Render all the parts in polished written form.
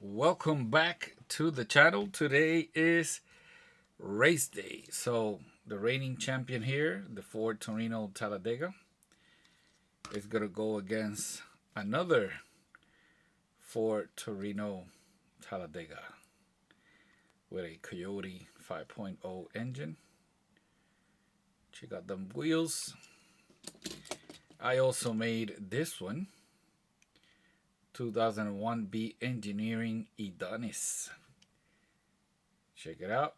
Welcome back to the channel. Today is race day. So the reigning champion here, the Ford Torino Talladega, is going to go against another Ford Torino Talladega with a Coyote 5.0 engine. Check out them wheels. I also made this one. 2001 B Engineering Adonis. Check it out.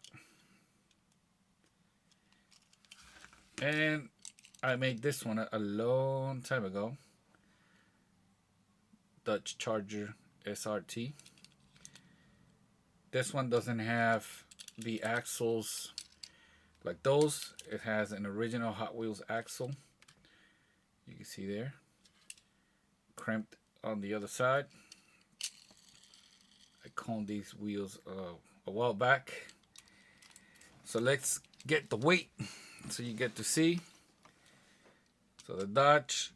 And I made this one a long time ago. Dutch Charger SRT. This one doesn't have the axles like those. It has an original Hot Wheels axle. You can see there. Crimped on the other side. I coned these wheels a while back. So let's get the weight so you get to see. So the Dodge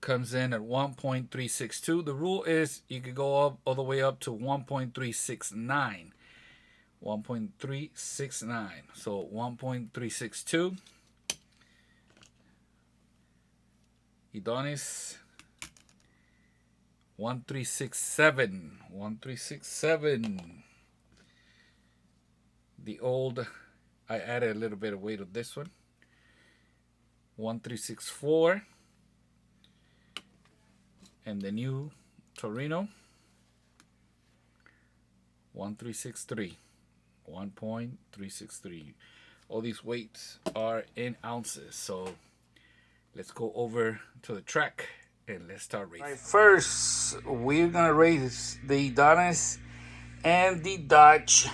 comes in at 1.362. The rule is you could go up all the way up to 1.369. 1.369. So 1.362. Adonis 1367. 1367. The old, I added a little bit of weight of this one. 1364. And the new Torino 1363. 1.363. All these weights are in ounces. So let's go over to the track and let's start racing. All right, first, we're going to race the Adonis and the Dodge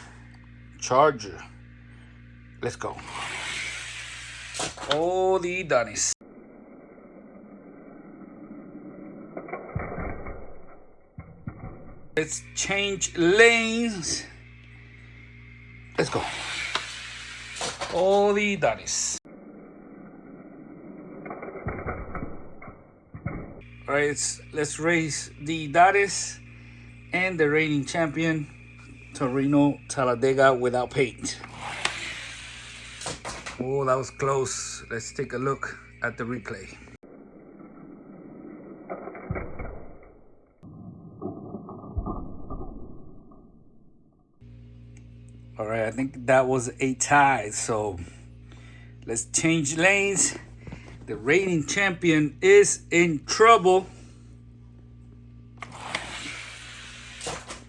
Charger. Let's go. Oh, the Adonis. Let's change lanes. Let's go. Oh, the Adonis. All right, let's race the Adonis and the reigning champion Torino Talladega without paint. Oh, that was close. Let's take a look at the replay. All right, I think that was a tie. So let's change lanes. The reigning champion is in trouble.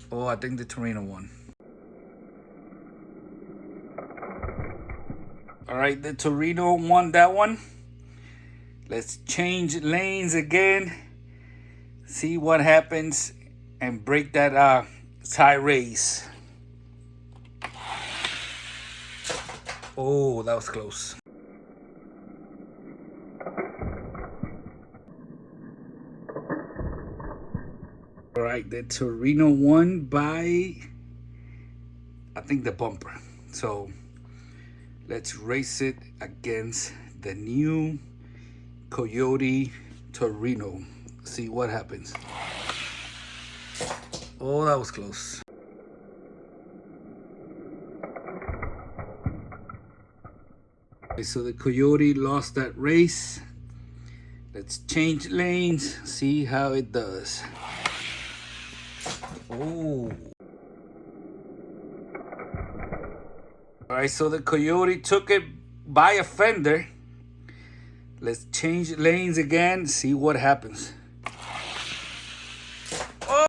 Oh, I think the Torino won. All right, the Torino won that one. Let's change lanes again. See what happens and break that tie race. Oh, that was close. All right, the Torino won by, I think, the bumper. So let's race it against the new Coyote Torino. See what happens. Oh, that was close. Okay, so the Coyote lost that race. Let's change lanes, see how it does. Oh. All right, so the Coyote took it by a fender. Let's change lanes again, see what happens. Oh.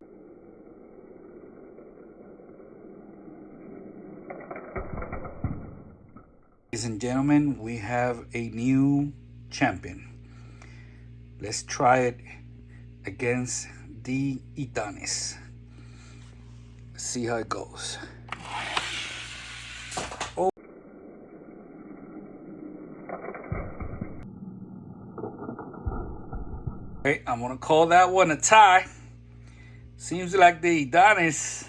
Ladies and gentlemen, we have a new champion. Let's try it against the Adonis. See how it goes. Oh. Okay, I'm gonna call that one a tie. Seems like the Adonis,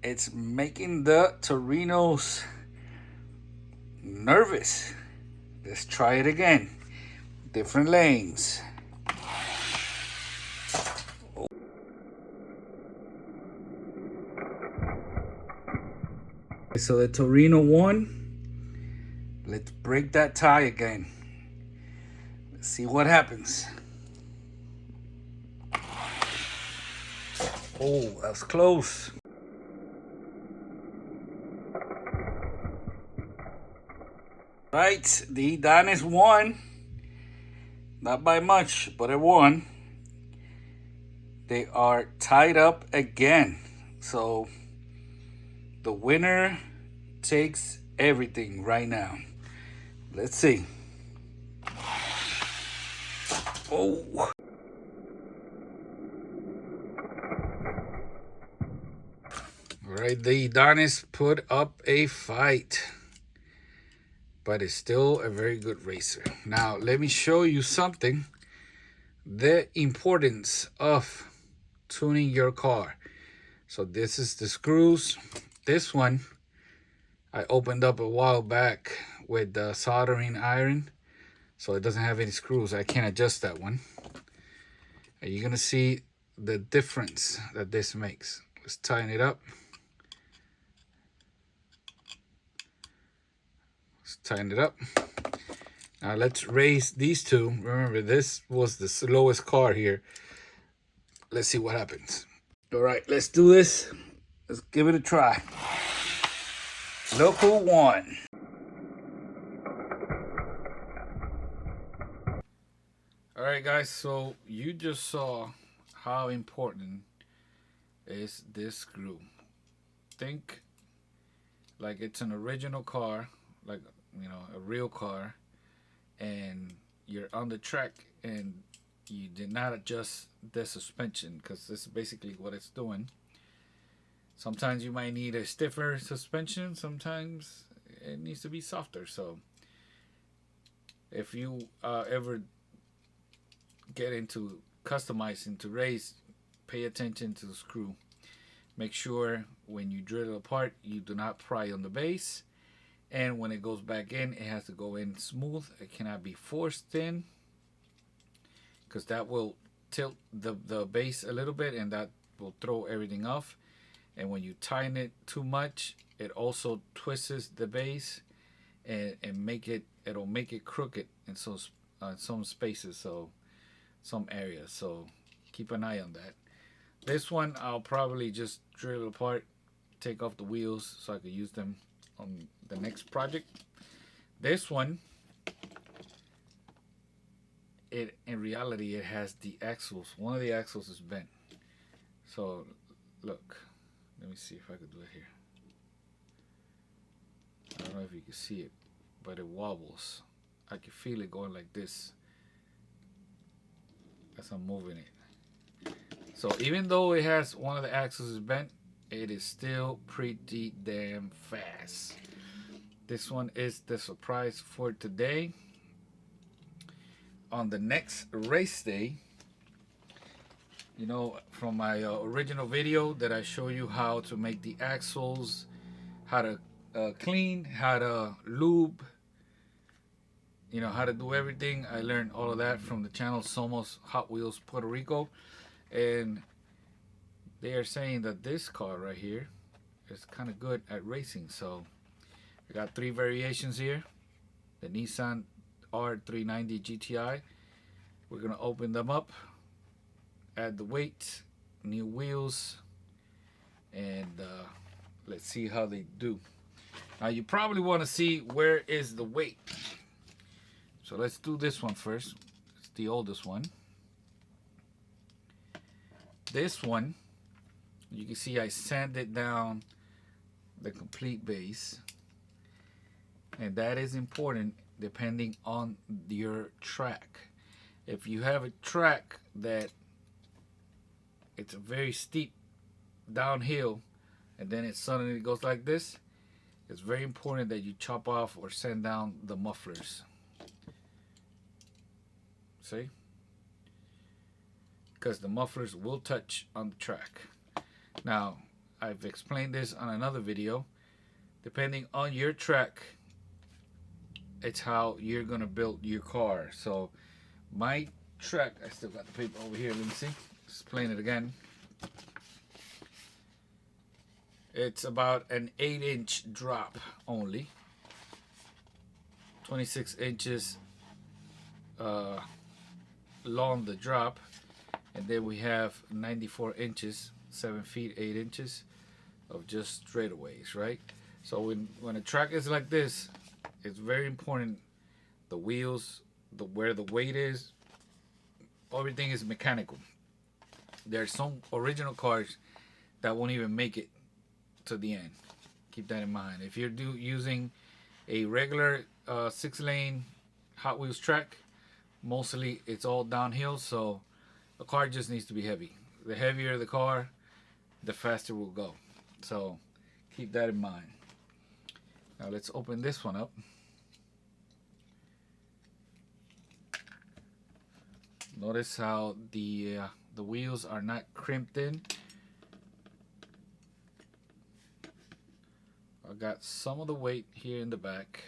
it's making the Torinos nervous. Let's try it again. Different lanes. So the Torino won. Let's break that tie again. Let's see what happens. Oh, that was close. Right, the Adonis won. Not by much, but it won. They are tied up again. So the winner takes everything right now. Let's see. Oh. All right, the Adonis put up a fight, but is still a very good racer. Now, let me show you something. The importance of tuning your car. So this is the screws. This one I opened up a while back with the soldering iron, so it doesn't have any screws. I can't adjust that one. And you're gonna see the difference that this makes. Let's tighten it up. Let's tighten it up. Now let's raise these two. Remember, this was the slowest car here. Let's see what happens. All right, let's do this. Let's give it a try. Look who won. All right, guys, so you just saw how important is this screw. Think like it's an original car, like, you know, a real car, and you're on the track and you did not adjust the suspension, because this is basically what it's doing. Sometimes you might need a stiffer suspension, sometimes it needs to be softer. So if you ever get into customizing to race, pay attention to the screw. Make sure when you drill it apart, you do not pry on the base, and when it goes back in, it has to go in smooth. It cannot be forced in, because that will tilt the base a little bit, and that will throw everything off. And when you tighten it too much, it also twists the base and it'll make it crooked in some spaces, so some areas. So keep an eye on that. This one I'll probably just drill it apart, take off the wheels so I can use them on the next project. This one, in reality, it has the axles. One of the axles is bent. So look, let me see if I could do it here. I don't know if you can see it, but it wobbles. I can feel it going like this as I'm moving it. So even though it has one of the axles is bent, it is still pretty damn fast. This one is the surprise for today. On the next race day, you know, from my original video that I show you how to make the axles, how to clean, how to lube, you know, how to do everything. I learned all of that from the channel Somos Hot Wheels Puerto Rico. And they are saying that this car right here is kind of good at racing. So we got 3 variations here. The Nissan R390 GTI. We're gonna open them up, add the weight, new wheels, and let's see how they do. Now you probably want to see where is the weight. So let's do this one first. It's the oldest one. This one, you can see I sanded down the complete base, and that is important depending on your track. If you have a track that it's a very steep downhill and then it suddenly goes like this, it's very important that you chop off or sand down the mufflers. See? Because the mufflers will touch on the track. Now, I've explained this on another video. Depending on your track, it's how you're gonna build your car. So my track, I still got the paper over here, let me see. Explain it again. It's about an 8-inch drop only. 26 inches uh, long the drop, and then we have 94 inches, 7 feet 8 inches of just straightaways, right? So when a track is like this, it's very important the wheels, where the weight is, everything is mechanical. There's some original cars that won't even make it to the end. Keep that in mind. If you're using a regular 6-lane Hot Wheels track, mostly it's all downhill, so the car just needs to be heavy. The heavier the car, the faster we'll go. So keep that in mind. Now let's open this one up. Notice how the wheels are not crimped in. I got some of the weight here in the back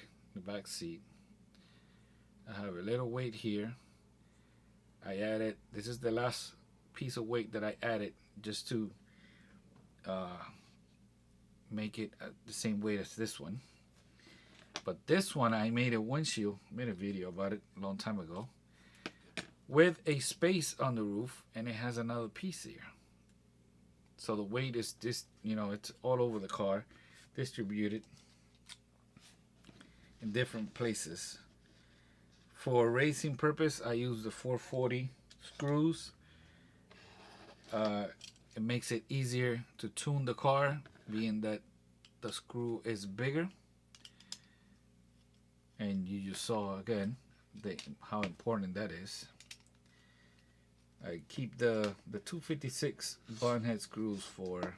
seat. I have a little weight here. I added, this is the last piece of weight that I added just to make it the same weight as this one. But this one I made a windshield, made a video about it a long time ago, with a space on the roof, and it has another piece here. So the weight is this, it's all over the car, distributed in different places. For racing purpose, I use the 440 screws. It makes it easier to tune the car, being that the screw is bigger. And you just saw again how important that is. I keep the 256 button head screws for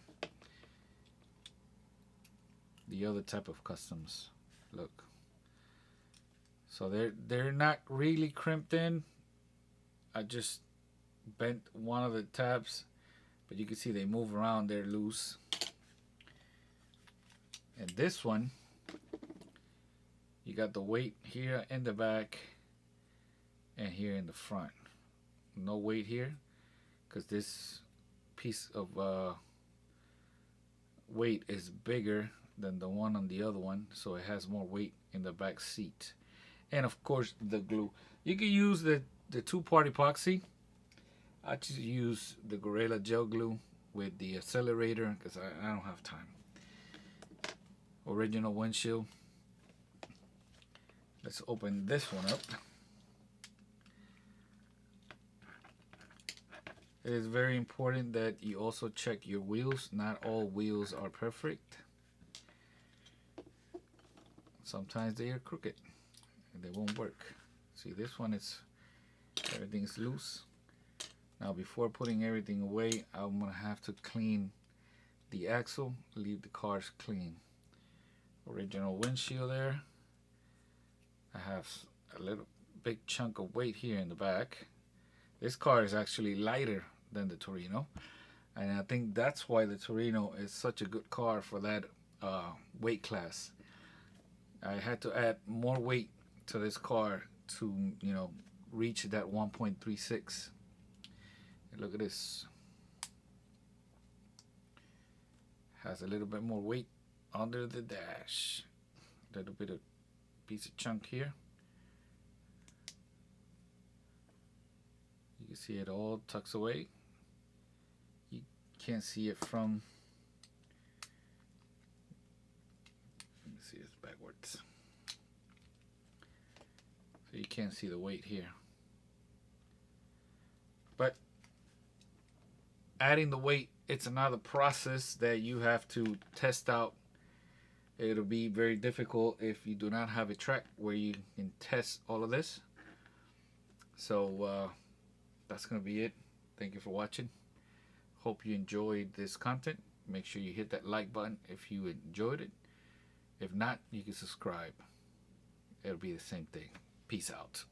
the other type of customs. Look. So they're not really crimped in. I just bent one of the tabs, but you can see they move around, they're loose. And this one, you got the weight here in the back and here in the front. No weight here because this piece of weight is bigger than the one on the other one, so it has more weight in the back seat. And of course the glue. You can use the two-part epoxy. I just use the Gorilla gel glue with the accelerator because I don't have time. Original windshield. Let's open this one up. It is very important that you also check your wheels. Not all wheels are perfect. Sometimes they are crooked and they won't work. See, this one is, everything's loose. Now before putting everything away, I'm gonna have to clean the axle, leave the cars clean. Original windshield there. I have a little big chunk of weight here in the back. This car is actually lighter than the Torino, and I think that's why the Torino is such a good car for that weight class. I had to add more weight to this car to reach that 1.36. Look at this. Has a little bit more weight under the dash. A little bit of piece of chunk here. You can see it all tucks away. You can't see it from, let me see this backwards. So you can't see the weight here. But adding the weight, it's another process that you have to test out. It'll be very difficult if you do not have a track where you can test all of this. So that's going to be it. Thank you for watching. Hope you enjoyed this content. Make sure you hit that like button if you enjoyed it. If not, you can subscribe. It'll be the same thing. Peace out.